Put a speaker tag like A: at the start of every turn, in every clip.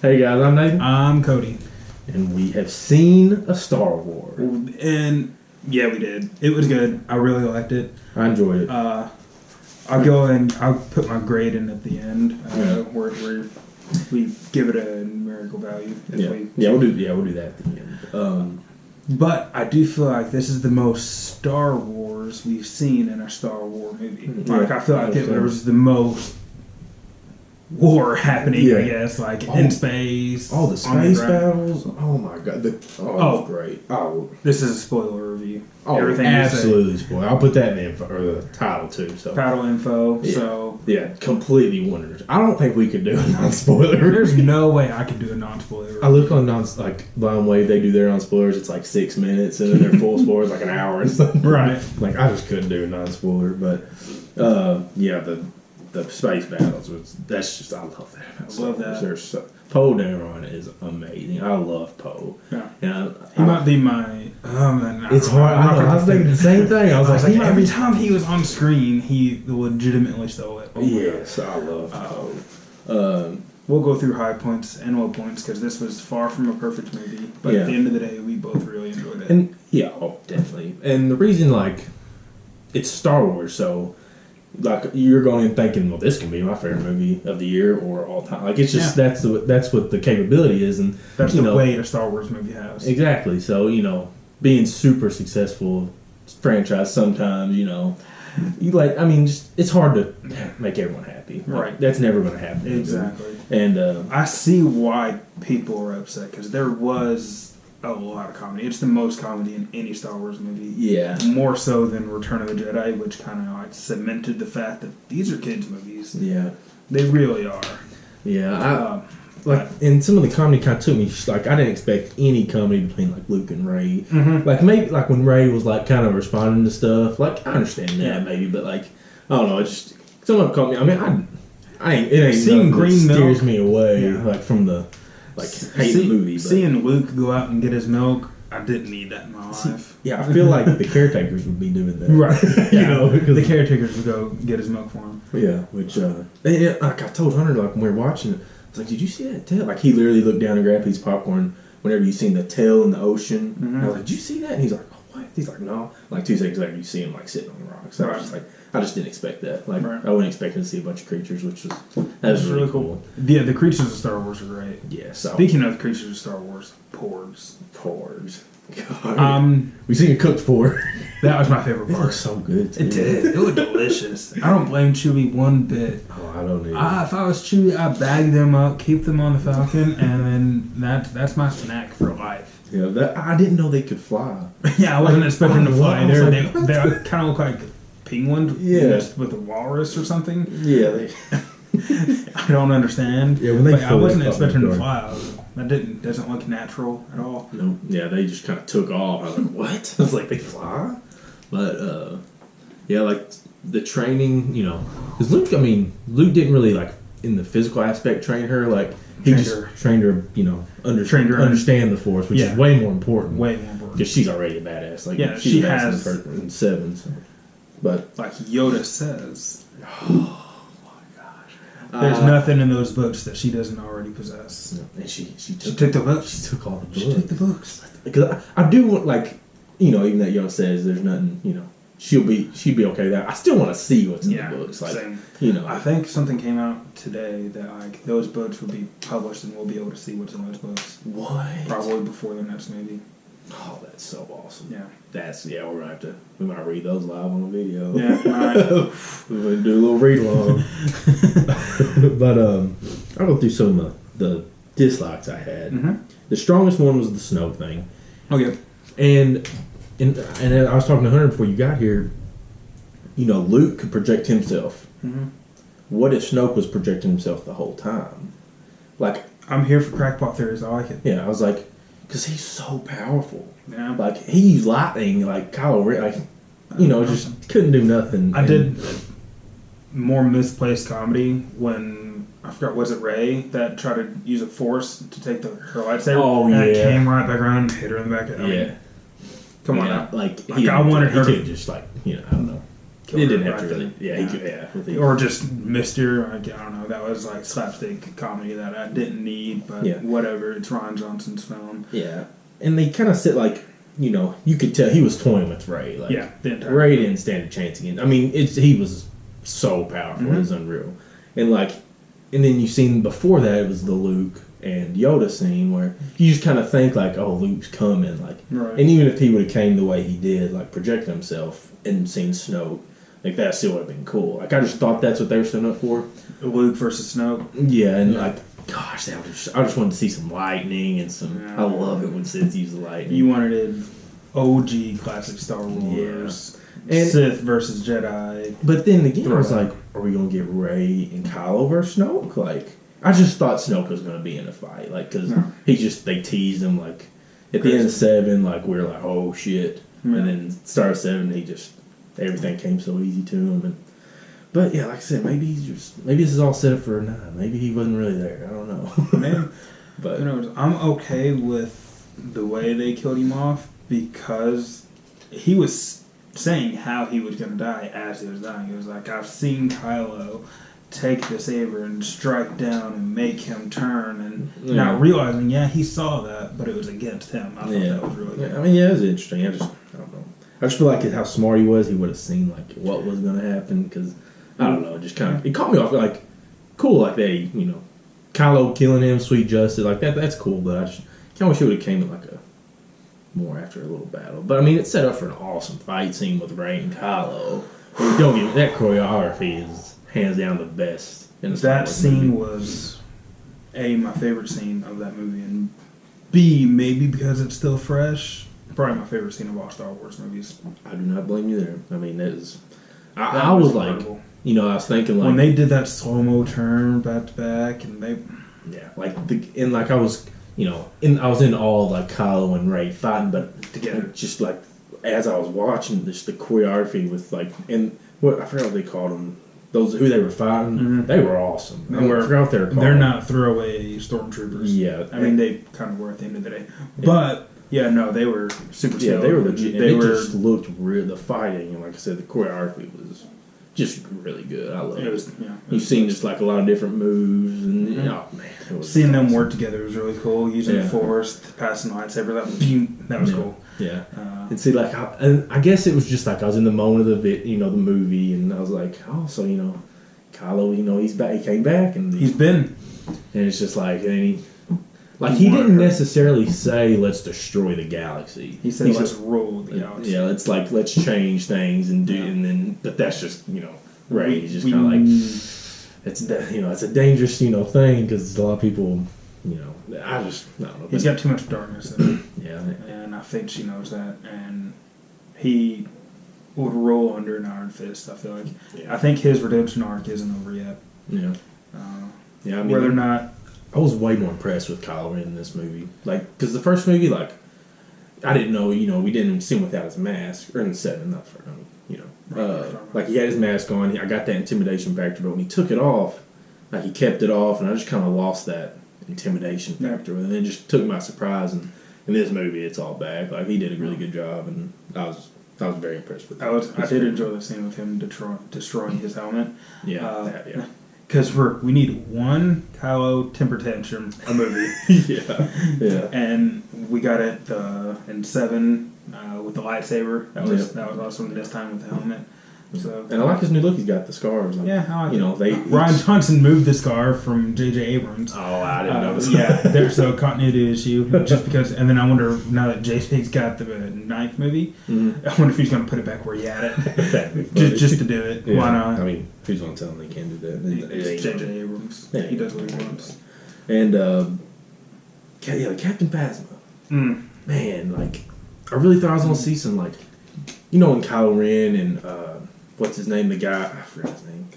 A: Hey guys, I'm Nathan.
B: I'm Cody.
A: And we have seen a Star Wars.
B: And yeah, we did. It was good. I really liked it.
A: I enjoyed it.
B: I'll go and I'll put my grade in at the end, where we give it a numerical value.
A: We'll do that at the end.
B: But I do feel like this is the most Star Wars we've seen in a Star Wars movie. Like I feel like there was the most war happening, I guess, like in space.
A: All the space battles. Oh my god. It was great.
B: This is a spoiler review.
A: Everything absolutely spoiler. I'll put that in the title too. So
B: title info.
A: Yeah.
B: So
A: completely wonders. I don't think we could do a non-spoiler.
B: There's no way I could do a non-spoiler.
A: I look on Blind Wave, they do their non-spoilers. It's like 6 minutes, and then their full spoilers like an hour and stuff.
B: Right.
A: Like I just couldn't do a non-spoiler, but the space battles I love that.
B: I love that.
A: Poe Dameron is amazing. I love Poe.
B: Yeah. He might be my.
A: It's hard. I was thinking the same thing. I was like
B: every time he was on screen, he legitimately stole it.
A: Yes, I love Poe.
B: We'll go through high points and low points because this was far from a perfect movie. But at the end of the day, we both really enjoyed it.
A: And definitely. And the reason, it's Star Wars, so. You're going in thinking, well, this can be my favorite movie of the year or all time. It's just that's what the capability is, and
B: that's the weight a Star Wars movie has.
A: Exactly. So being super successful franchise, sometimes it's hard to make everyone happy.
B: Right.
A: That's never going to happen.
B: Exactly.
A: And
B: I see why people are upset because there was a lot of comedy. It's the most comedy in any Star Wars movie. Yeah. More so than Return of the Jedi, which kind of cemented the fact that these are kids' movies.
A: Yeah.
B: They really are.
A: Yeah. And some of the comedy kind of took me, I didn't expect any comedy between, Luke and Rey. Mm-hmm. Maybe, when Rey was, kind of responding to stuff. I understand that, maybe, but, I don't know, it's just, some of them caught me, it ain't
B: seeing green milk
A: steers me away, from the... hate the movie.
B: Seeing Luke go out and get his milk, I didn't need that in my life.
A: Yeah, I feel like the caretakers would be doing that.
B: Right. The caretakers would go get his milk for him.
A: Yeah, which, I told Hunter, when we were watching it, I was like, did you see that tail? He literally looked down and grabbed his popcorn whenever you seen the tail in the ocean. Mm-hmm. And I was like, did you see that? And he's like, oh, what? He's like, no. 2 seconds later, you see him, sitting on the rocks. So I was just I just didn't expect that. I wasn't expecting to see a bunch of creatures, which was really cool.
B: Yeah, the creatures of Star Wars are great.
A: Yeah.
B: Speaking of creatures of Star Wars, porgs.
A: God. We seen a cooked porg.
B: That was my favorite part.
A: It looked so good.
B: It did. It was delicious. I don't blame Chewie one bit.
A: Oh, I don't either.
B: If I was Chewie, I'd bag them up, keep them on the Falcon, and then that's my snack for life.
A: Yeah, I didn't know they could fly.
B: Yeah, I wasn't expecting to fly. They kind of look like penguin with a walrus or something.
A: Yeah.
B: I don't understand.
A: Yeah, when
B: I wasn't expecting to fly. That doesn't look natural at all.
A: No. Yeah, they just kind of took off. I was like, what? I was like, they fly? But, the training, because Luke didn't really, in the physical aspect, train her. He trained her, understand the Force, which is way more important.
B: Way more important.
A: Because she's already a badass.
B: She has
A: in 7. So. But
B: Yoda says, oh my gosh, there's nothing in those books that she doesn't already possess.
A: No. And she took
B: the books.
A: She took all the books.
B: She took the books.
A: Because I do want even that Yoda says there's nothing, she'd be okay with that. I still want to see what's in the books.
B: Same. I think something came out today that those books will be published and we'll be able to see what's in those books.
A: What?
B: Probably before the next movie.
A: Oh, that's so awesome.
B: Yeah.
A: We're gonna we might read those live on the video.
B: Yeah, right.
A: We're gonna do a little read along. But I'll go through some of the dislikes I had. Mm-hmm. The strongest one was the snow thing.
B: Okay.
A: And I was talking to Hunter before you got here. Luke could project himself. Mm-hmm. What if Snoke was projecting himself the whole time?
B: I'm here for crackpot theories. I like it.
A: Yeah, I was like, because he's so powerful.
B: Yeah.
A: He used lightning, Kylo Ren, just couldn't do nothing.
B: I did more misplaced comedy when, I forgot, was it Rey that tried to use a force to take her lightsaber?
A: Oh,
B: and
A: yeah.
B: it came right back around and hit her in the back of the head. Come on now.
A: I wanted her
B: to
A: just, I don't know.
B: killed
A: it
B: her.
A: didn't have to really. Yeah.
B: Or just missed her. I don't know. That was like slapstick comedy that I didn't need, but whatever. It's Rian Johnson's film.
A: Yeah. And they kind of said, like, you know, you could tell he was toying with Ray. Like,
B: the entire
A: Ray didn't stand a chance again. I mean, he was so powerful. It was unreal. And, like, and then you seen before that, it was the Luke and Yoda scene where you just kind of think, like, oh, Luke's coming. Like, and even if he would have came the way he did, like, project himself and seen Snoke, like, that still would have been cool. Like, I just thought that's what they were setting up for.
B: Luke versus Snoke.
A: Yeah, and, like, gosh, I just wanted to see some lightning and some. I love it when Sith use the lightning.
B: You wanted OG classic Star Wars, Sith versus Jedi.
A: But then again, I was like, are we gonna get Rey and Kylo versus Snoke? Like, I just thought Snoke was gonna be in a fight, like, because they teased him, like, at the end of 7, like, we were like, oh shit, and then start of 7, everything came so easy to him, but yeah, like I said, maybe this is all set up for a 9. Maybe he wasn't really there. I don't know.
B: Man,
A: but
B: you know, I'm okay with the way they killed him off because he was saying how he was going to die as he was dying. He was like, I've seen Kylo take the saber and strike down and make him turn, and not realizing, he saw that, but it was against him. I thought that was really good.
A: I mean, it was interesting. I don't know. I just feel like how smart he was. He would have seen like what was going to happen because. I don't know, just kind of, it caught me off, like, cool, like they, you know, Kylo killing him, sweet justice, like that's cool, but I just kind of wish it would have came in like more after a little battle. But I mean, it's set up for an awesome fight scene with Rey and Kylo. Don't get me, that choreography is hands down the best in the Star Wars
B: scene
A: movie.
B: Was my favorite scene of that movie, and B, maybe because it's still fresh, probably my favorite scene of all Star Wars movies.
A: I do not blame you there. I mean, that is, I was incredible. Like. You know, I was thinking like
B: when they did that slow-mo turn back to back, and they,
A: I was, you know, I was in awe of like Kylo and Rey fighting, but together, just like as I was watching, just the choreography with like, and what I forgot what they called them, those who they were fighting, they were awesome. I forgot what they were called.
B: They're not throwaway stormtroopers.
A: Yeah,
B: I mean they kind of were at the end of the day, but. Yeah, no, they were super.
A: Yeah, they were legit. Just looked real. The fighting, and like I said, the choreography was just really good. I love it. You've seen just like a lot of different moves, and oh man, it was
B: seeing them work together was really cool. Using the Force, passing the lightsaber, that was cool. Yeah,
A: and see, like, I guess it was just like I was in the moment of the the movie, and I was like, oh, so Kylo, he's back. He came back, and
B: he's been,
A: and it's just like, and he didn't necessarily say, let's destroy the galaxy.
B: He said, let's rule the galaxy.
A: Yeah, let's change things and do, and then, but that's just, Rey. He's just kind of like, it's a dangerous, thing because a lot of people, I don't know.
B: He's got too much darkness in him.
A: Yeah.
B: And I think she knows that. And he would roll under an iron fist, I feel like. Yeah. I think his redemption arc isn't over yet.
A: Yeah.
B: I mean, whether or not.
A: I was way more impressed with Kylo Ren in this movie. Like, because the first movie, like, I didn't know, we didn't see him without his mask. Or in the 7, not for, like, he had his mask on. I got that intimidation factor, but when he took it off, like, he kept it off, and I just kind of lost that intimidation factor. And it just took me by surprise. And in this movie, it's all back. Like, he did a really good job, and I was very impressed with that.
B: I did enjoy the scene with him destroying his helmet.
A: Yeah,
B: because we need one Kylo temper tantrum a movie.
A: yeah.
B: And we got it in 7 with the lightsaber. That was awesome. This time with the helmet. So,
A: and I like his new look. He's got the scars. Like,
B: I like it. Rian Johnson moved the scar from J.J. Abrams.
A: Oh, I didn't notice.
B: There's a continuity issue. Just because, and then I wonder now that J.J.'s got the 9th movie, I wonder if he's going to put it back where he had it, just to do it.
A: Yeah.
B: Why not?
A: I mean, who's going to tell him they can't do that?
B: It's J.J. Abrams. Yeah, he does what he wants.
A: And Captain Phasma. Man, like, I really thought I was going to see some like, when Kylo Ren and what's his name? The guy, I forgot his name.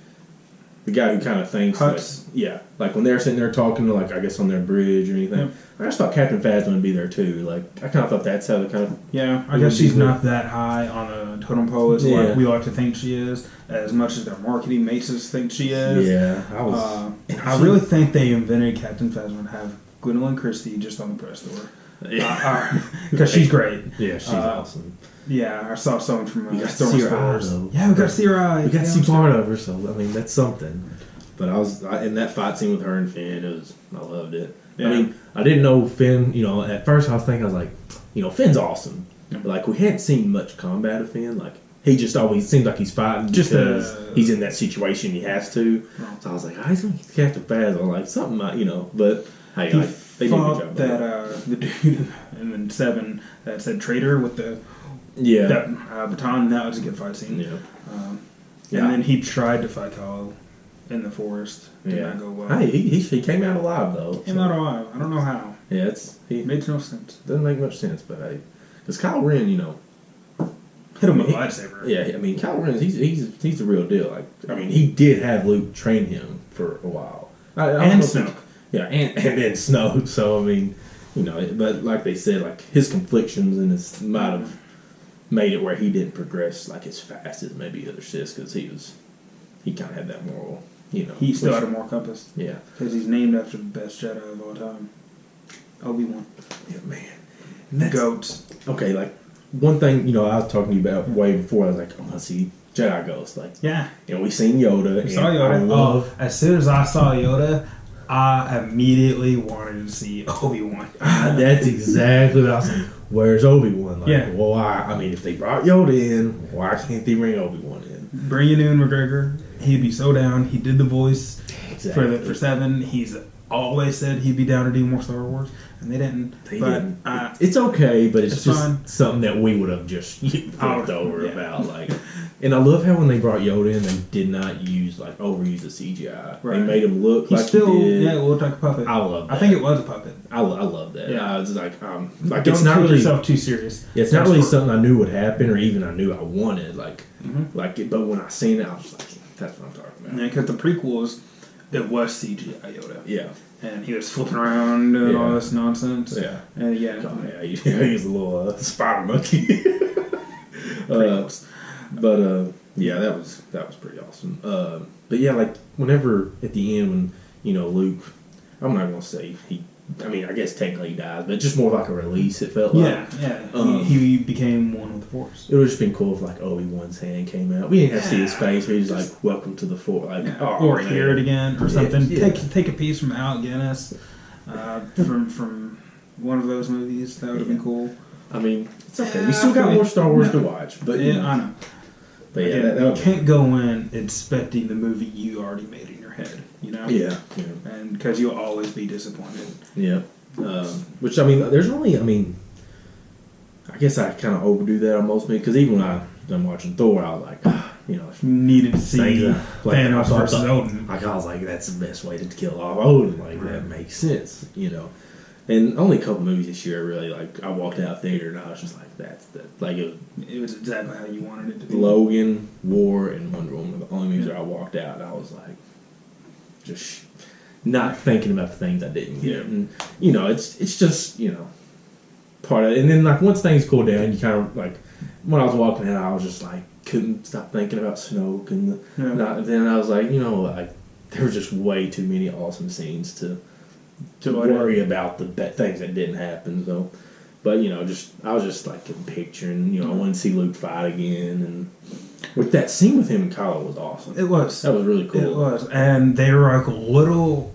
A: The guy who kind of thinks, like when they're sitting there talking, like I guess on their bridge or anything. Yep. I just thought Captain Phasma would be there too. Like I kind of thought that's how the kind of
B: I guess she's not that high on a totem pole as like we like to think she is, as much as their marketing makes us think she is.
A: Yeah,
B: I really think they invented Captain Phasma to have Gwendolyn Christie just on the press tour. Because she's great.
A: Yeah, she's awesome.
B: Yeah, I saw someone from
A: we got to see her eye, though.
B: Yeah, we got to see her eye.
A: We got to see part of her, so I mean that's something. But in that fight scene with her and Finn, I loved it. Yeah. I mean, I didn't know Finn. You know, at first I was like, you know, Finn's awesome. Yeah. But, like, we hadn't seen much combat of Finn. Like, he just always seems like he's fighting just because he's in that situation he has to. So I was like, he's going to catch the Phasma, like something, you know. But hey,
B: he
A: like they did a good job.
B: That the dude in 7 that said traitor with the baton. That was a good fight scene.
A: Yeah.
B: And then he tried to fight Kylo in the forest. Did not go well.
A: Hey, he came out alive though.
B: Came out alive. I don't know how.
A: Yeah,
B: it makes no sense.
A: Doesn't make much sense, but hey, because Kylo Ren, you know,
B: hit him with a lightsaber.
A: Yeah, I mean Kylo Ren, he's the real deal. Like, I mean, he did have Luke train him for a while,
B: and Snoke.
A: Yeah, and then Snoke. So I mean, you know, but like they said, like his conflictions and his might have made it where he didn't progress like as fast as maybe other Siths because he kind of had that moral. You know,
B: he still had a moral compass.
A: Yeah,
B: because he's named after the best Jedi of all time, Obi-Wan.
A: Yeah, man,
B: goat.
A: Okay, like one thing, you know, I was talking to you about way before. I was like, I want to see Jedi Ghost. Like,
B: yeah,
A: you know, we seen Yoda.
B: We saw Yoda. As soon as I saw Yoda, I immediately wanted to see Obi-Wan.
A: That's exactly what I was like. Where's Obi-Wan? Like, well, I mean, if they brought Yoda in, why can't they bring Obi-Wan in?
B: Bring in Ewan McGregor. He'd be so down. He did the voice for 7. He's always said he'd be down to do more Star Wars, and they didn't.
A: It's okay, but it's just
B: fine.
A: Something that we would have just flipped over about. Like, and I love how when they brought Yoda in, they did not overuse the CGI. Right. They made him look he
B: looked like a puppet.
A: I love that.
B: I think it was a puppet.
A: I love that. Yeah, it's like
B: don't
A: it's not really
B: yourself too serious.
A: Yeah, it's not really something I knew would happen, or even I knew I wanted. But when I seen it, I was like, that's what I'm talking about.
B: Yeah, because the prequels, it was CGI Yoda.
A: Yeah.
B: And he was flipping around doing all this nonsense.
A: Yeah.
B: And
A: he was a little spider monkey. Yeah, that was pretty awesome. But yeah, like whenever at the end when, you know, Luke, I'm not gonna say I guess technically he dies, but just more like a release. It felt like.
B: Yeah. He became one with the Force.
A: It would have just been cool if like Obi-Wan's hand came out. We didn't have to see his face. We just like welcome to the Force, like
B: or hear it again or something. Yeah. Take a piece from Alec Guinness, from one of those movies. That would have been cool.
A: I mean, it's okay. We still got more Star Wars to watch, but
B: I know.
A: But
B: you can't go in expecting the movie you already made in your head, you know?
A: Yeah.
B: And because you'll always be disappointed.
A: Yeah. Which, I mean, there's only, I guess I kind of overdo that on most movies, because even when I'm watching Thor, I was like, you know.
B: Needed to see Thanos versus Odin.
A: Like, I was like, that's the best way to kill off Odin. Like, that makes sense, you know. And only a couple movies this year, really, like, I walked out of theater and I was just like,
B: it was exactly how you wanted it to be.
A: Logan, War, and Wonder Woman were the only movies where I walked out and I was like, just not thinking about the things I didn't get. And, you know, it's just, you know, part of it. And then, like, once things cool down, you kind of, like, when I was walking out, I was just like, couldn't stop thinking about Snoke. And then I was like, you know, like, there were just way too many awesome scenes to worry about the things that didn't happen. So, but you know, I was just like picturing, you know, I wanted to see Luke fight again, and with that scene with him and Kylo was awesome.
B: It was.
A: That was really cool.
B: It was, and they were like a little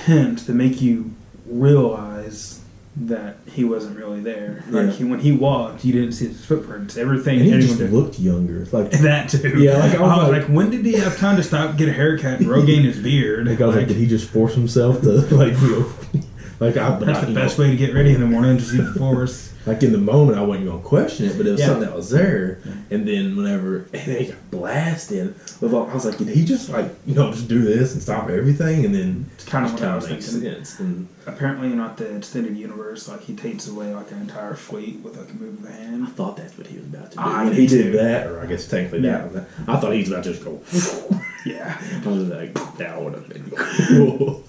B: hint to make you realize that he wasn't really there. Like when he walked, you didn't see his footprints. Everything.
A: And he just looked younger. Like
B: that too.
A: Yeah. Like
B: I was like, when did he have time to stop, get a haircut, and regain his beard?
A: Like I was like, did he just force himself to like, you know, like
B: that's the best way to get ready in the morning, just use the Force.
A: Like in the moment, I wasn't going to question it, but it was something that was there. And then and then he got blasted. I was like, did he just like, you know, just do this and stop everything? And then
B: it's kind of what I was
A: makes
B: thinking.
A: Sense. And
B: apparently, not the extended universe. Like he takes away like an entire fleet with like a move of the hand.
A: I thought that's what he was about to do. When he did that, or I guess technically that. I thought he was about to just go.
B: Yeah,
A: I was like, that would have been cool.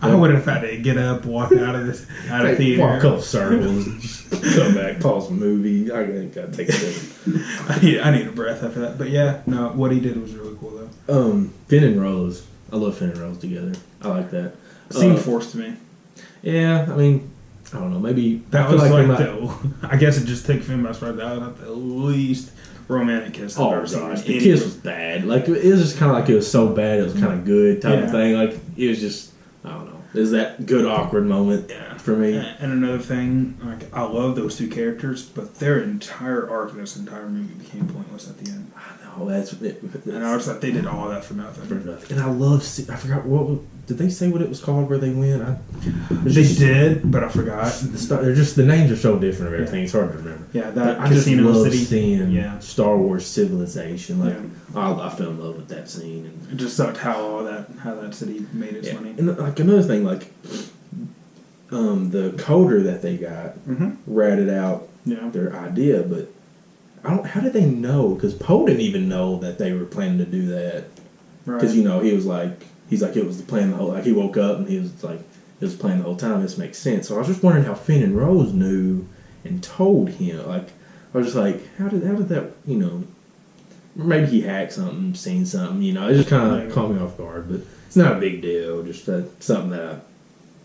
B: I would have had to get up, walk out of theater,
A: walk a couple circles, come back, pause the movie. I gotta take a minute.
B: I need a breath after that. But yeah, no, what he did was really cool though.
A: Finn and Rose. I love Finn and Rose together. I like that.
B: Seemed forced to me.
A: Yeah, I mean, I don't know. Maybe
B: that was I guess it just took Finn by surprise. That was the least romantic kiss I've ever seen.
A: The kiss was bad. Like it was just kind of like it was so bad it was kind of good type of thing. Like it was just I don't know. There's that good awkward moment for me.
B: And another thing, like I love those two characters, but their entire arc in this entire movie became pointless at the end.
A: I know that's it.
B: And I was like, they did all that for nothing.
A: And I forgot what did they say what it was called where they went.
B: They did, but I forgot.
A: They're just the names are so different of everything. It's hard to remember.
B: Yeah, that
A: I just love
B: City.
A: Seeing Star Wars Civilization. Like I fell in love with that scene. And
B: it just sucked how that city made its money.
A: And like another thing, like the coder that they got ratted out their idea, but how did they know? Because Poe didn't even know that they were planning to do that. Because he was like. He's like, it was the plan the whole... Like, he woke up and he was like, it was playing the whole time. This makes sense. So I was just wondering how Finn and Rose knew and told him. Like, I was just like, how did that, maybe he hacked something, seen something, It just kind of caught me off guard. But it's not a big deal. Just something that I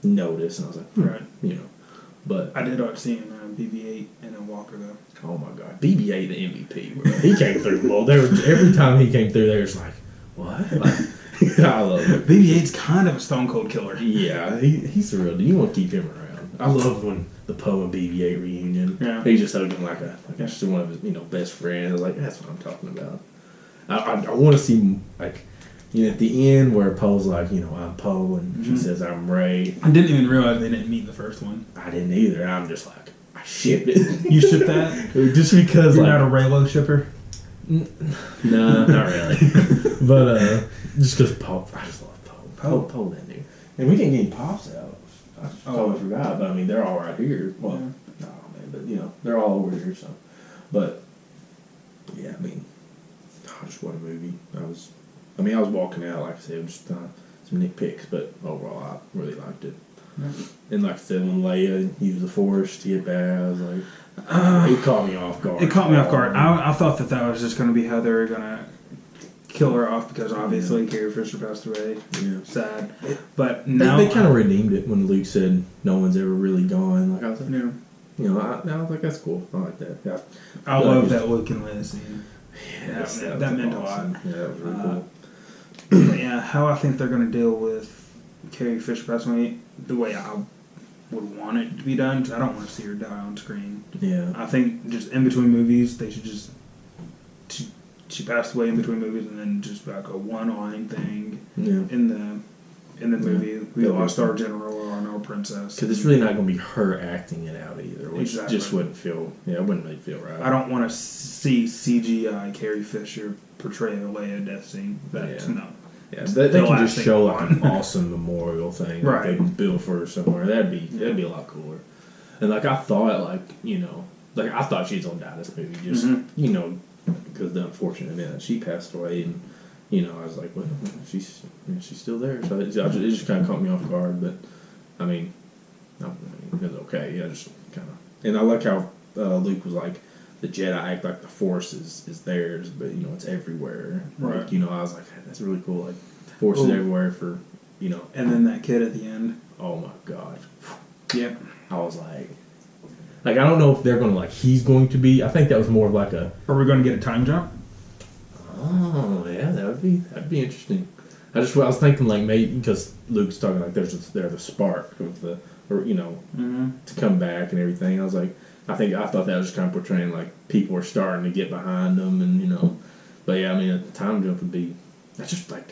A: noticed. And I was like, But
B: I did like seeing BB-8 and then Walker, though.
A: Oh, my God. BB-8, the MVP. Bro. He came through. Well, every time he came through, there was like, what? Like... I love it.
B: BB-8's kind of a stone cold killer.
A: Yeah, he's the real deal. You want to keep him around. I love when the Poe and BB-8 reunion. Yeah. He just hugged him like just one of his best friends. I was like, that's what I'm talking about. I want to see at the end where Poe's like, I'm Poe and she says I'm Rey.
B: I didn't even realize they didn't meet in the first one.
A: I didn't either. I'm just like, I shipped it.
B: You shipped that?
A: Just because
B: you're not a Reylo shipper.
A: No, not really. But just because Poe, I just love Poe that dude. And we didn't get any Pops out. I totally forgot. But I mean, they're all right here. Well, no, man, but they're all over here. So, but yeah, I mean, just what a movie. I was walking out like I said, just some nitpicks, but overall, I really liked it. Yeah. And like I said, when Leia used the Force to get back, I was like. It caught me off guard.
B: It caught me off guard. I thought that was just going to be how they were going to kill her off because obviously Carrie Fisher passed away. Yeah. Sad. But now...
A: They kind of redeemed it when Luke said no one's ever really gone. Like I was like, I was like, that's cool. I like that. Yeah.
B: I love that Luke and Leia scene.
A: Yeah,
B: that meant
A: awesome.
B: a lot.
A: Yeah, that was really cool.
B: Yeah, how I think they're going to deal with Carrie Fisher passing away, the way I would want it to be done, because I don't want to see her die on screen.
A: Yeah.
B: I think just in between movies, they should just... She passed away in between movies, and then just like a one-line thing in the movie. We lost our general or our princess.
A: Because it's really not going to be her acting it out either, which just wouldn't feel... Yeah, it wouldn't really feel right.
B: I don't want to see CGI Carrie Fisher portray a Leia death scene. No.
A: Yeah, so they can just show like an awesome memorial thing that they can build for her somewhere. That'd be a lot cooler. And like I thought, I thought she was gonna die in this movie, just because the unfortunate event that she passed away, and I was like, well, she's still there. So it just kind of caught me off guard, but I mean, it was okay. Yeah, just kind of. And I like how Luke was like, the Jedi act like the Force is theirs, but it's everywhere.
B: Right.
A: Like, I was like, that's really cool. Like, the Force is everywhere for,
B: And then that kid at the end.
A: Oh my God.
B: Yep.
A: I was like, I don't know if they're gonna he's going to be. I think that was more of like a.
B: Are we going to get a time jump?
A: Oh yeah, that'd be interesting. I was thinking maybe because Luke's talking there's the spark of the to come back and everything. I was like. I thought that was kind of portraying people are starting to get behind them and but yeah, I mean a time jump would be that's just that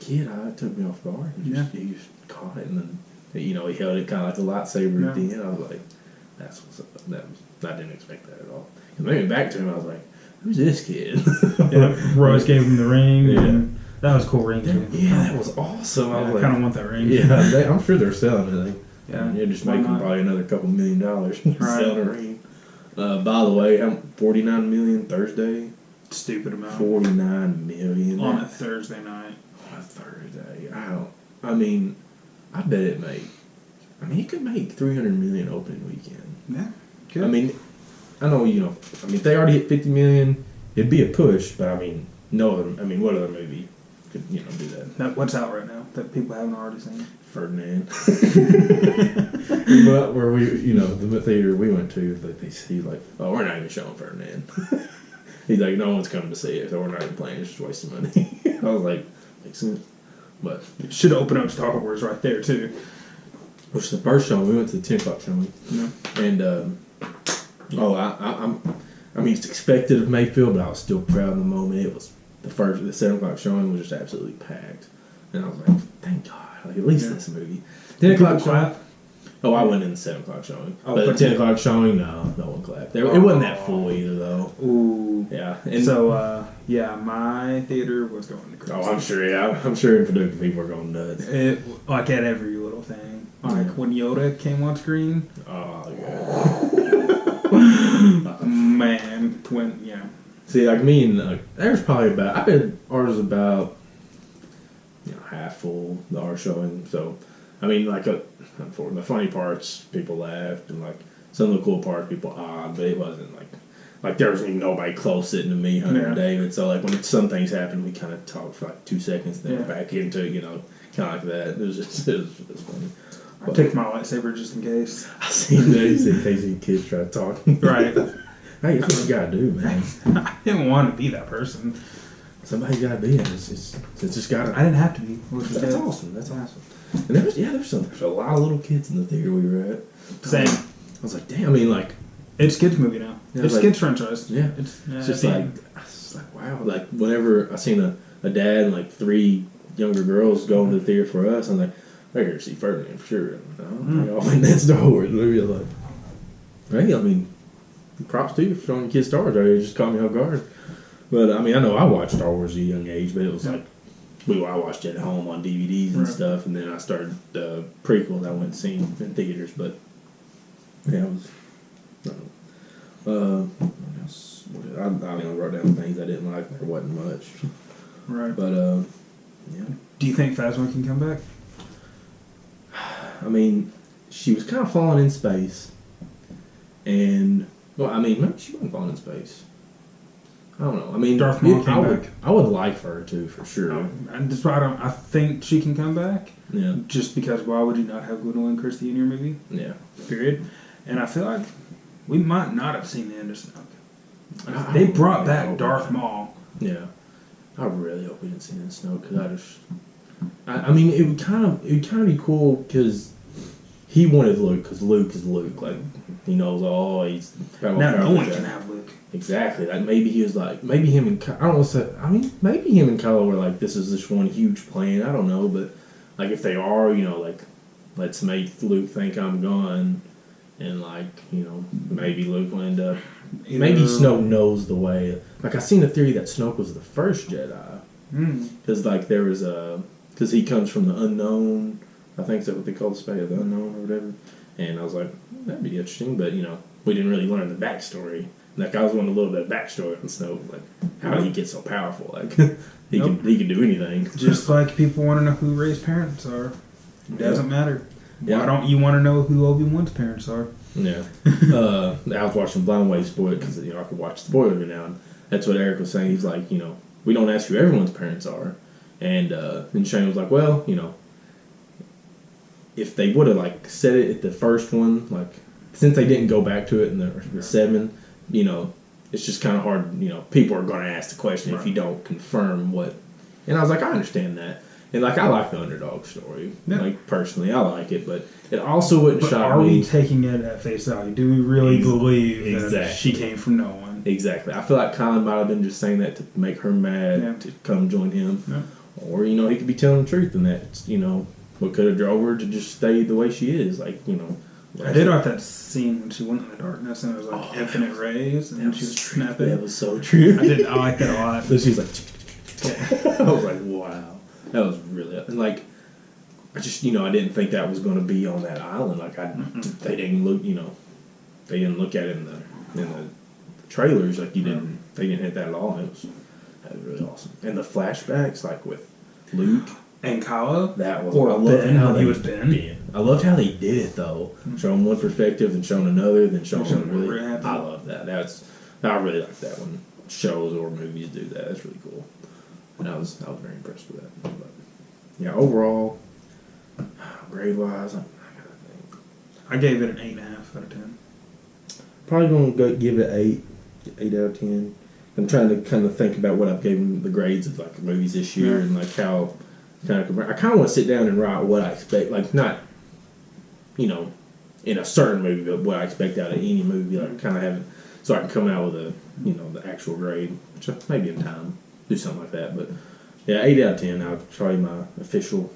A: kid took me off guard. He just caught it and then he held it kind of like a lightsaber at the end. I was like, that's what's up. I didn't expect that at all. And maybe back to him, I was like, who's this kid?
B: Rose gave him the ring. And that was a cool ring too.
A: Yeah, that was awesome. I
B: kind of want that ring.
A: Yeah, I'm sure they're selling it.
B: Yeah,
A: just make them probably another couple $1 million selling a ring. By the way, $49 million Thursday.
B: Stupid amount.
A: $49 million
B: on a Thursday night.
A: On a Thursday, I mean, I bet it made. I mean, it could make $300 million opening weekend.
B: Yeah, good.
A: I mean, I know if they already hit $50 million, it'd be a push. But I mean, what other movie could do that?
B: What's out right now that people haven't already seen?
A: Ferdinand. But where the theater we went to, he's like, oh, we're not even showing Ferdinand. He's like, no one's coming to see it, so we're not even playing. It's just wasting money. I was like, makes sense. But
B: it should open up Star Wars right there too.
A: Which the first showing, we went to the 10 o'clock showing, and I mean, it's expected of Mayfield, but I was still proud in the moment. It was the 7 o'clock showing was just absolutely packed, and I was like, thank God, like at least this movie. 10 o'clock showing. Oh, I went in the 7 o'clock showing. Oh, but the 10 o'clock showing, no one clapped. It wasn't that full either, though.
B: Ooh.
A: Yeah.
B: And so, my theater was going to crazy.
A: Oh, I'm sure, yeah. I'm sure in Paducah people are going nuts.
B: Like at every little thing. Like when Yoda came on screen.
A: Oh,
B: yeah. Man.
A: See, like me and, there's probably about, I bet ours was about, half full, our showing, so, I mean, like, the funny parts, people laughed, and like some of the cool parts, people but it wasn't like there wasn't even nobody close sitting to me, Hunter and David. So like when some things happened, we kind of talked for like 2 seconds, then back into kind of like that. It was funny.
B: I took my lightsaber just in case.
A: I seen that in case any kids try to talk.
B: Right.
A: Hey, that's what you gotta do, man.
B: I didn't want to be that person.
A: Somebody's gotta be it. It's just gotta.
B: I didn't have to be.
A: That's awesome. That's awesome. And there's a lot of little kids in the theater we were at.
B: Same.
A: I was like, damn. I mean, like,
B: it's kids movie now. It's kids franchise.
A: Yeah. It's just like wow. Like whenever I seen a dad and like 3 younger girls going to the theater for us, I'm like, they're here to see Ferdinand for sure. Y'all went that Star Wars movie. I'm like, hey, I mean, props to you for showing your kids Star Wars. It just caught me off guard. But I mean, I know I watched Star Wars at a young age, but it was like. I watched it at home on DVDs and stuff, and then I started the prequels I went and seen in theaters. But yeah, it was. What else? I wrote down things I didn't like. There wasn't much.
B: Right.
A: But yeah.
B: Do you think Phasma can come back?
A: I mean, she was kind of falling in space, and maybe she wasn't falling in space. I don't know. I mean,
B: Darth Maul came back.
A: I would like for her to, for sure.
B: And that's why I think she can come back.
A: Yeah.
B: Just because why would you not have Gwendolyn Christie in your movie?
A: Yeah.
B: Period. And I feel like we might not have seen the end of Snoke. They brought back Darth Maul.
A: Yeah. I really hope we didn't see that Snoke because I mean, it would kind of be cool because he wanted Luke because Luke is Luke. Like he knows all. He's
B: now no one can have Luke.
A: Exactly. Like maybe he was like maybe him and I don't want to say. I mean maybe him and Kylo were like this is this one huge plan. I don't know, but like if they are, like let's make Luke think I'm gone, and like maybe Luke will end up. Maybe Snoke knows the way. Like I seen a theory that Snoke was the first Jedi because like there was because he comes from the unknown. I think that's what they call the space of the unknown or whatever. And I was like that'd be interesting, but we didn't really learn the backstory. Like I was wanting a little bit of backstory on Snoke, like how did he get so powerful? Like he can do anything.
B: Just like people want to know who Rey's parents are. It doesn't matter.
A: Yeah.
B: Why don't you want to know who Obi-Wan's parents are?
A: Yeah. I was watching Blind Way spoil because I could watch spoiler every now and that's what Eric was saying. He's like, we don't ask who everyone's parents are, and Shane was like, well, if they would have like said it at the first one, like since they didn't go back to it in the 7. It's just kind of hard. People are going to ask the question if you don't confirm what. And I was like, I understand that. And like, I like the underdog story. Yeah. Like personally, I like it, but it also wouldn't shock me.
B: Are we taking it at face value? Do we really believe that she came from no one?
A: Exactly. I feel like Colin might have been just saying that to make her mad to come join him, or he could be telling the truth, and that what could have drove her to just stay the way she is. Like
B: I did like that scene when she went in the darkness and it was like infinite rays and she was snapping.
A: That was so true.
B: I like that a lot.
A: So she's like, I was like, wow, that was really like. I just I didn't think that was going to be on that island. Like they didn't look they didn't look at it in the trailers. Like they didn't hit that at all. That was really awesome. And the flashbacks like with Luke.
B: And Kylo?
A: That was
B: or Ben when he was Ben.
A: I loved how they did it though. Showing one perspective and showing another, then showing really. I love that. I really like that when shows or movies do that. That's really cool. And I was very impressed with that. But yeah, overall, grade wise,
B: I gave it an 8.5 out of 10.
A: Probably gonna give it 8 out of 10. I'm trying to kind of think about what I've given the grades of like movies this year and like how kind of I kind of want to sit down and write what I expect, like not in a certain movie, but what I expect out of any movie, like kind of have it so I can come out with a the actual grade, which maybe in time do something like that. But yeah, 8 out of 10. I'll try my official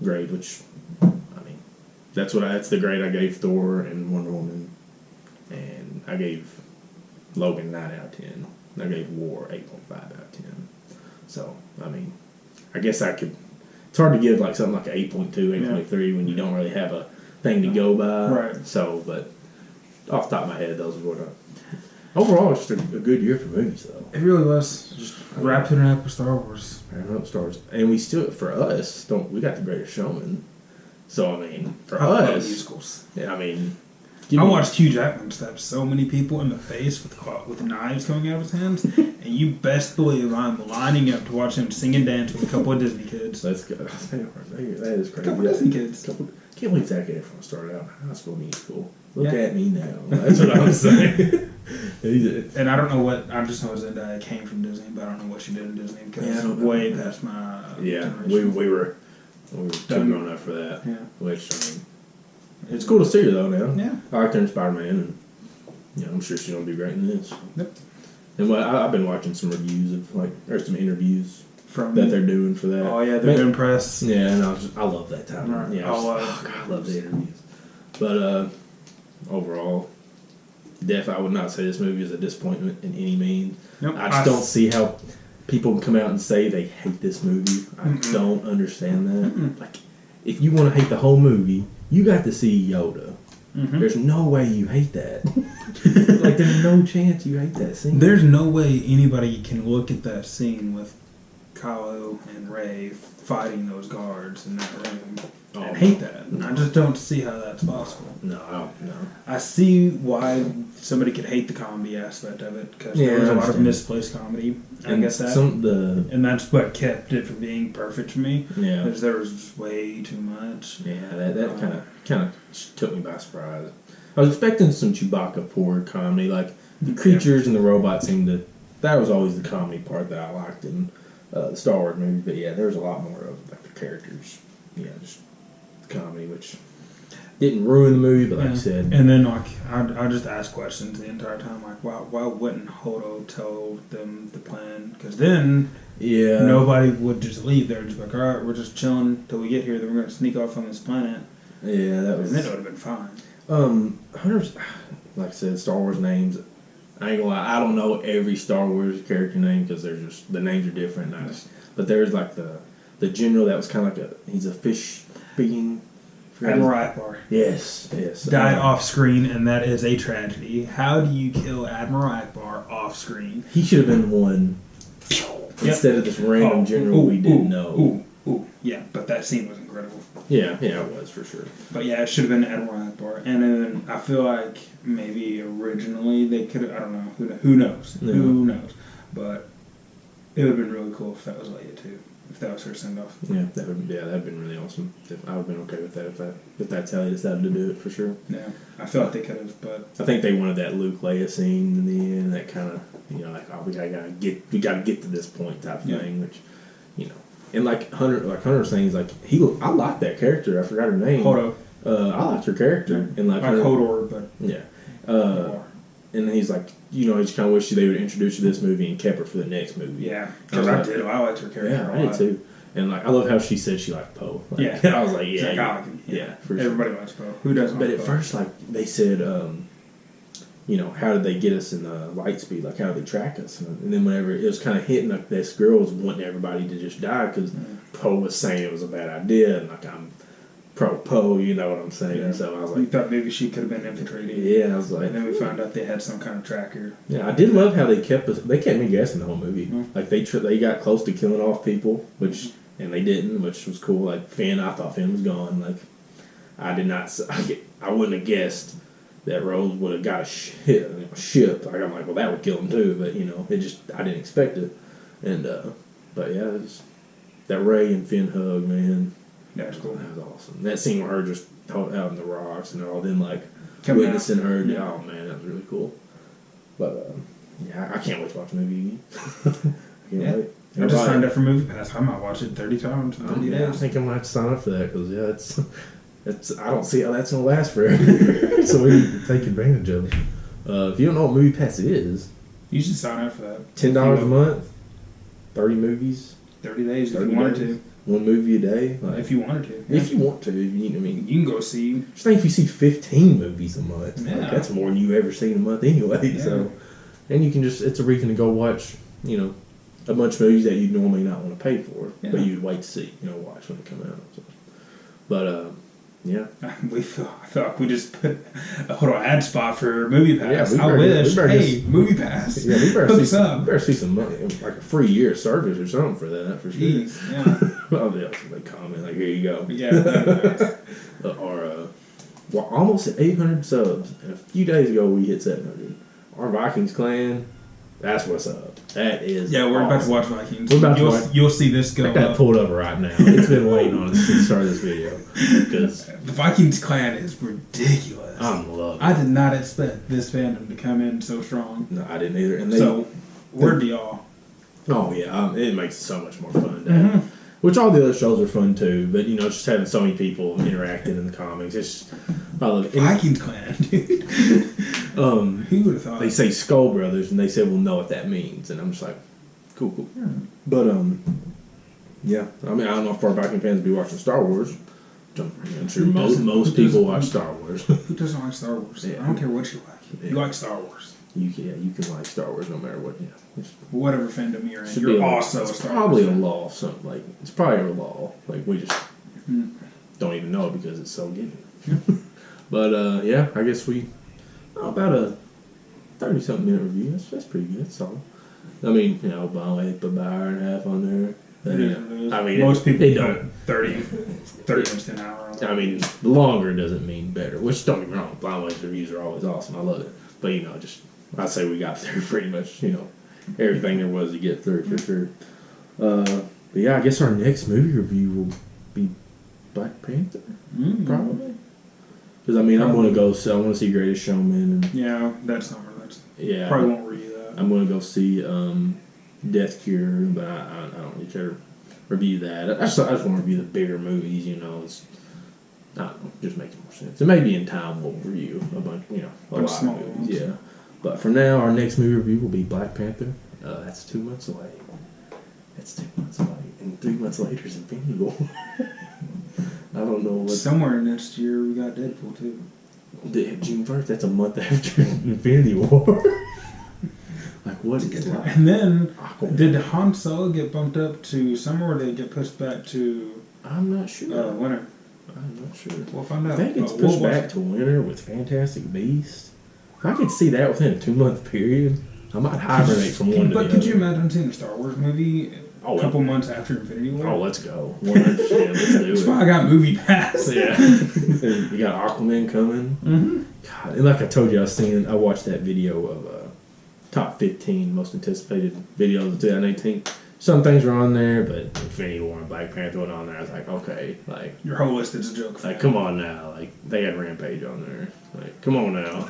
A: grade, which that's the grade I gave Thor and Wonder Woman, and I gave Logan 9 out of 10. I gave War 8.5 out of 10. So I guess I could. It's hard to give like something like an 8.2, 8.3 when you don't really have a thing to go by.
B: Right.
A: So, but off the top of my head, those are what overall, it's just a good year for movies, though.
B: It really was. Just wrapping it up with Star Wars.
A: Wrapping up Star Wars. And we still, for us, we got The Greatest Showman. So, for
B: I love
A: us.
B: musicals.
A: Yeah,
B: I watched Hugh Jackman stab so many people in the face with knives coming out of his hands, and you best believe I'm lining up to watch him sing and dance with a couple of Disney kids.
A: Let's go. That is crazy.
B: A couple of Disney kids.
A: Can't believe Zac Efron started out in high school musical. Look at me now. That's what I was saying.
B: And I don't know what, I just know Zendaya came from Disney, but I don't know what she did in Disney because it's way past my generation.
A: we were too grown up for that.
B: Yeah.
A: Which, it's cool to see her though now.
B: Yeah.
A: I liked her in Spider-Man, and I'm sure she's going to be great in this.
B: Yep.
A: And I've been watching some reviews of or some interviews
B: from
A: that they're doing for that.
B: Oh yeah, they're doing press.
A: Yeah, and I love that time.
B: Right.
A: Yeah, I love the interviews. But overall, I would not say this movie is a disappointment in any means.
B: Nope.
A: I just don't see how people can come out and say they hate this movie. I don't understand that. Like, if you want to hate the whole movie, you got to see Yoda. There's no way you hate that. Like, there's no chance you hate that scene.
B: There's no way anybody can look at that scene with Kylo and Rey fighting those guards in that room and hate that. No. I just don't see how that's possible.
A: No.
B: I see why somebody could hate the comedy aspect of it because there was a lot of misplaced comedy. I guess that, and that's what kept it from being perfect for me.
A: Yeah,
B: because there was way too much.
A: Yeah, that kind of took me by surprise. I was expecting some Chewbacca forward comedy, like the creatures and the robots seemed to. That was always the comedy part that I liked in the Star Wars movies. But yeah, there was a lot more of like the characters. Yeah, just comedy, which didn't ruin the movie, but like I said.
B: And then like I just asked questions the entire time, like why wouldn't Holdo tell them the plan? Because then nobody would just leave. They were just like, all right, we're just chilling till we get here. Then we're going to sneak off on this planet.
A: Yeah, that was.
B: And then it would have been fine.
A: Hunters, like I said, Star Wars names. I ain't gonna lie, I don't know every Star Wars character name because they're just the names are different. But there's like the general that was kind of like he's a fish being.
B: Admiral Akbar.
A: Yes.
B: Died off screen, and that is a tragedy. How do you kill Admiral Akbar off screen?
A: He should have been one instead of this random general we didn't know.
B: Yeah, but that scene was incredible.
A: Yeah, it was for sure.
B: But yeah, it should have been Admiral Akbar. And then I feel like maybe originally they could have, I don't know, who knows? Yeah. Who knows? But it would have been really cool if that was Leia too. If that was her send off. Yeah, that'd have been really awesome. I would have been okay with that if that's how they decided to do it for sure. Yeah, I feel like they could have, but
A: I think they wanted that Luke Leia scene in the end, that kind of like we gotta get to this point type of thing, which and like Hunter's saying is like I like that character. I forgot her name.
B: Holdo.
A: I liked her character and like
B: Hodor, but
A: and he's like, I just kind of wish they would introduce her to this movie and kept her for the next movie.
B: Yeah, because I liked her character.
A: Yeah, I did too. And like, I love how she said she liked Poe. Like,
B: yeah,
A: I was like, yeah,
B: for sure. Everybody likes Poe. Who doesn't?
A: But at first, like they said, how did they get us in the light speed? Like, how did they track us? And then whenever it was kind of hitting, like this girl was wanting everybody to just die because Poe was saying it was a bad idea, and like I'm pro Poe, you know what I'm saying? Yeah. So I was like,
B: we thought maybe she could have been infiltrated.
A: Yeah, I was like,
B: and then we found out they had some kind of tracker.
A: Yeah, I did love how they kept me guessing the whole movie. Mm-hmm. Like they got close to killing off people, and they didn't, which was cool. Like Finn, I thought Finn was gone. Like I did not, I wouldn't have guessed that Rose would have got a ship. Like I'm like, well, that would kill him too, but I didn't expect it. And but yeah, that Rey and Finn hug, man.
B: That's cool.
A: That was awesome. That scene with her just out in the rocks and all them like witnessing her. Yeah. Oh man, that was really cool. But yeah, I can't wait to watch the movie again. I wait.
B: I just signed up for Movie Pass. I might watch it 30 times in 30 days.
A: I think I might have to sign up for that because it's I don't see how that's gonna last forever. So we need to take advantage of it. If you don't know what Movie Pass is,
B: you should sign up for that.
A: $10 a month, 30 movies,
B: 30 days if you wanted to.
A: One movie a day,
B: like, if you wanted to. Yeah.
A: If you want to, you
B: can go see.
A: Just think if you see 15 movies a month,
B: yeah.
A: Like, that's more than you ever seen a month anyway. Yeah. So, and you can it's a reason to go watch, a bunch of movies that you'd normally not want to pay for, but you'd wait to see, watch when they come out. So. But yeah, I
B: feel like we just put a little ad spot for Movie Pass. Yeah, I wish. Movie Pass.
A: Yeah, we better see some money, like a free year service or something for that for sure.
B: Jeez, yeah.
A: Well, they'll like comment like, "Here you go."
B: Yeah.
A: Or we're almost at 800 subs, and a few days ago we hit 700. Our Vikings clan, that's what's up. That is.
B: Yeah, we're about to watch Vikings. You'll see this go.
A: I got that pulled up right now. It's been waiting on us to start this video because
B: the Vikings clan is ridiculous.
A: I'm loving it.
B: I did not expect this fandom to come in so strong.
A: No, I didn't either. And
B: so, word to y'all.
A: Oh yeah, it makes it so much more fun. Mm-hmm. Which all the other shows are fun too, but just having so many people interacting in the comics, it's just I love it.
B: Vikings clan, dude. Who would have thought?
A: They say Skull Brothers, and they say we'll know what that means, and I'm just like, cool. Yeah. But yeah. I mean, I don't know if our Viking fans be watching Star Wars. I'm sure most people watch Star Wars.
B: Who doesn't like Star Wars? Yeah. I don't care what you like. Yeah. You like Star Wars.
A: You can like Star Wars no matter what. Yeah.
B: Whatever fandom you're in, you're also a Star Wars.
A: Probably a law. Something like it's probably a law. Like we just don't even know it because it's so given. But yeah, I guess about a 30-something minute review. That's pretty good. That's solid. I mean, I put about an hour and a half on there.
B: I mean, most people don't 30 minutes to an hour.
A: I mean, longer doesn't mean better. Which don't get me wrong, Blind Ways reviews are always awesome. I love it. But I'd say we got through pretty much, everything there was to get through for sure. But yeah, I guess our next movie review will be Black Panther, probably. Because I want to go. So I want to see Greatest Showman. And,
B: that summer. Probably won't review that.
A: I'm going to go see Death Cure, but I don't really care to review that. I just want to review the bigger movies. It's I don't know, just makes more sense. And maybe in time we'll review a bunch, a lot of movies. Ones. Yeah. But for now, our next movie review will be Black Panther. That's 2 months away. That's 2 months away. And 3 months later is Infinity War. I don't know what.
B: Somewhere next year we got Deadpool too.
A: June 1st, that's a month after Infinity War. Like, what is that?
B: And then, did Han Solo get bumped up to summer or did it get pushed back to.
A: I'm not sure.
B: Winter.
A: I'm not sure.
B: We'll find out.
A: I think it's pushed back to winter with Fantastic Beasts. If I could see that within a 2-month period, I might hibernate from one to the other.
B: But could you imagine seeing a Star Wars movie a couple months after Infinity War?
A: Oh, let's go. 100%. Let's do it.
B: That's why I got Movie Pass.
A: Yeah. You got Aquaman coming.
B: Mm-hmm.
A: God, and like I told you, I watched that video of top 15 most anticipated videos of 2018. Some things were on there, but Infinity War and Black Panther went on there. I was like, okay, like
B: your whole list is a joke.
A: Like, come on now, like they had Rampage on there. Like, come on now,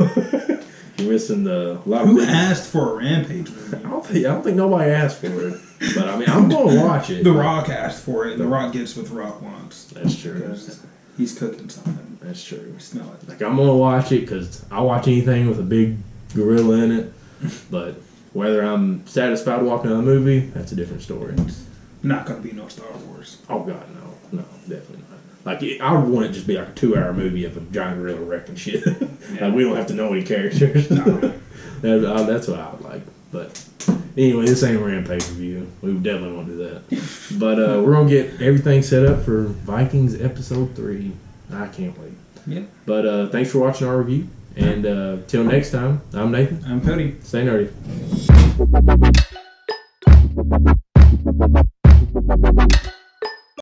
A: you're missing the.
B: Who asked for a Rampage movie?
A: I don't think nobody asked for it, but I mean, I'm going to watch it.
B: The Rock asked for it, and The Rock gets what The Rock wants.
A: That's true.
B: Because he's cooking something.
A: That's true.
B: We smell it.
A: Like, I'm going to watch it because I watch anything with a big gorilla in it, but. Whether I'm satisfied watching a movie, that's a different story.
B: It's not going to be no Star Wars.
A: Oh, God, no. No, definitely not. Like, I would want it to just be like a 2-hour movie of a giant gorilla wrecking shit. Yeah. Like, we don't have to know any characters. No. That's what I would like. But anyway, this ain't a Rampage review. We definitely won't do that. But we're going to get everything set up for Vikings Episode 3. I can't wait.
B: Yeah.
A: But thanks for watching our review. And till next time, I'm Nathan.
B: I'm Cody.
A: Stay nerdy.